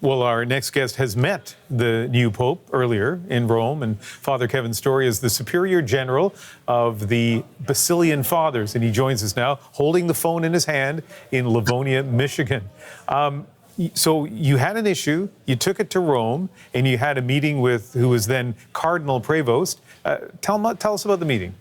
Well, our next guest has met the new Pope earlier in Rome, and Father Kevin Storey is the Superior General of the Basilian Fathers, and he joins us now, holding the phone in his hand in Livonia, Michigan. So you had an issue, you took it to Rome, and you had a meeting with who was then Cardinal Prevost. Tell us about the meeting.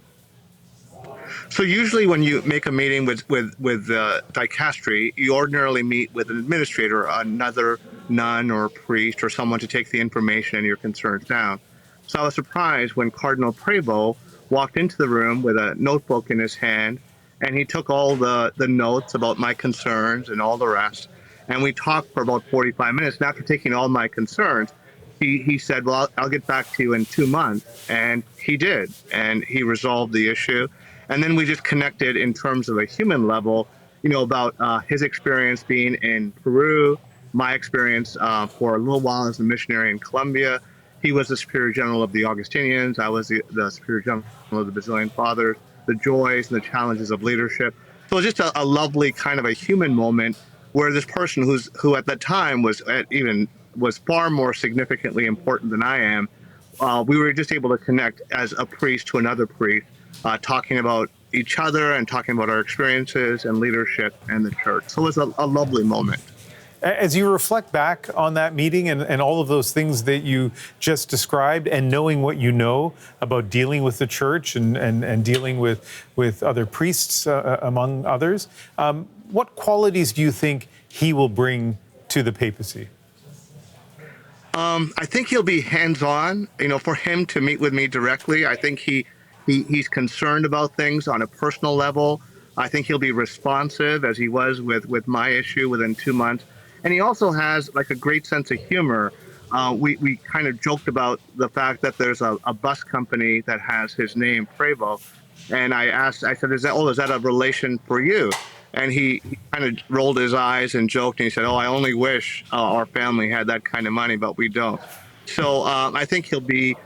So usually when you make a meeting with dicastery, you ordinarily meet with an administrator, another nun or priest or someone to take the information and your concerns down. So I was surprised when Cardinal Prevost walked into the room with a notebook in his hand, and he took all the notes about my concerns and all the rest. And we talked for about 45 minutes. And after taking all my concerns, he said, well, I'll get back to you in 2 months. And he did. And he resolved the issue. And then we just connected in terms of a human level, about his experience being in Peru, my experience for a little while as a missionary in Colombia. He was the Superior General of the Augustinians. I was the Superior General of the Basilian Fathers, the joys and the challenges of leadership. So it was just a lovely kind of a human moment where this person who at that time was far more significantly important than I am, we were just able to connect as a priest to another priest, talking about each other and talking about our experiences and leadership and the church. So it was a lovely moment. As you reflect back on that meeting and all of those things that you just described, and knowing what you know about dealing with the church and dealing with other priests, among others, what qualities do you think he will bring to the papacy? I think he'll be hands-on. For him to meet with me directly, I think he's concerned about things on a personal level. I think he'll be responsive, as he was with my issue within 2 months. And he also has a great sense of humor. We kind of joked about the fact that there's a bus company that has his name, Prevost. And I said, is that a relation for you? And he kind of rolled his eyes and joked, and he said, I only wish our family had that kind of money, but we don't. So I think he'll be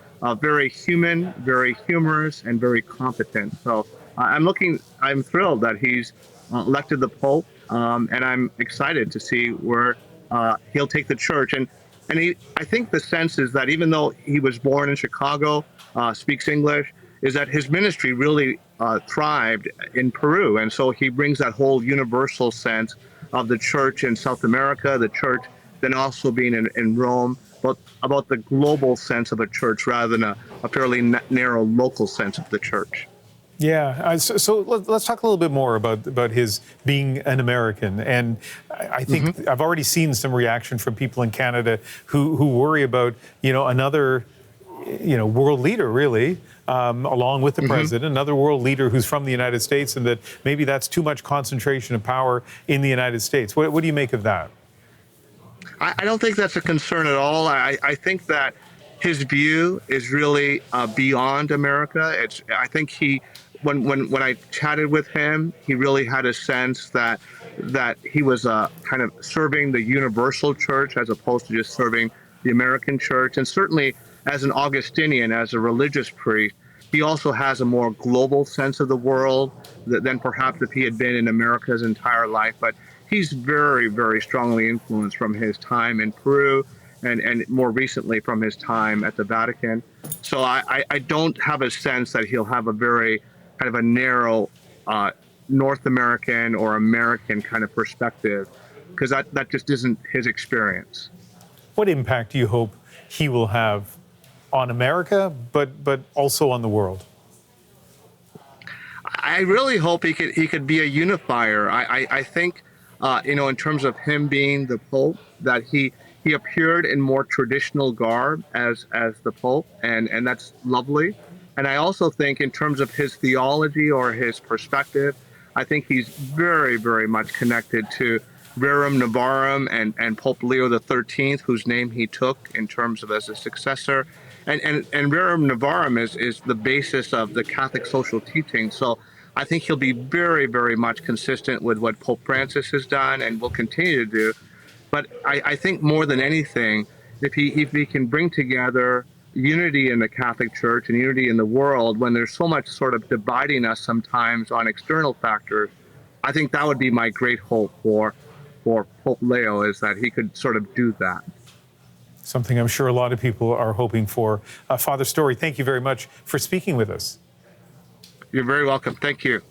very human, very humorous, and very competent. So I'm thrilled that he's elected the Pope, and I'm excited to see where he'll take the church. And I think the sense is that even though he was born in Chicago, speaks English, is that his ministry really thrived in Peru. And so he brings that whole universal sense of the church in South America, the church then also being in Rome, but about the global sense of a church rather than a fairly narrow local sense of the church. Yeah, so let's talk a little bit more about his being an American. And I think I've already seen some reaction from people in Canada who worry about, another, world leader, really, along with the president, another world leader who's from the United States, and that maybe that's too much concentration of power in the United States. What do you make of that? I don't think that's a concern at all. I think that his view is really beyond America. I think when I chatted with him, he really had a sense that he was kind of serving the universal church as opposed to just serving the American church. And certainly as an Augustinian, as a religious priest, he also has a more global sense of the world than perhaps if he had been in America his entire life. But he's very, very strongly influenced from his time in Peru and more recently from his time at the Vatican. So I don't have a sense that he'll have a very kind of a narrow North American or American kind of perspective, because that just isn't his experience. What impact do you hope he will have on America, but also on the world? I really hope he could be a unifier. I think, in terms of him being the Pope, that he appeared in more traditional garb as the Pope, and that's lovely. And I also think in terms of his theology or his perspective, I think he's very, very much connected to Rerum Novarum and Pope Leo XIII, whose name he took in terms of as a successor. And Rerum Novarum is the basis of the Catholic social teaching. So I think he'll be very, very much consistent with what Pope Francis has done and will continue to do. But I think more than anything, if he can bring together unity in the Catholic Church and unity in the world when there's so much sort of dividing us sometimes on external factors, I think that would be my great hope for Pope Leo, is that he could sort of do that. Something I'm sure a lot of people are hoping for. Father Storey, thank you very much for speaking with us. You're very welcome. Thank you.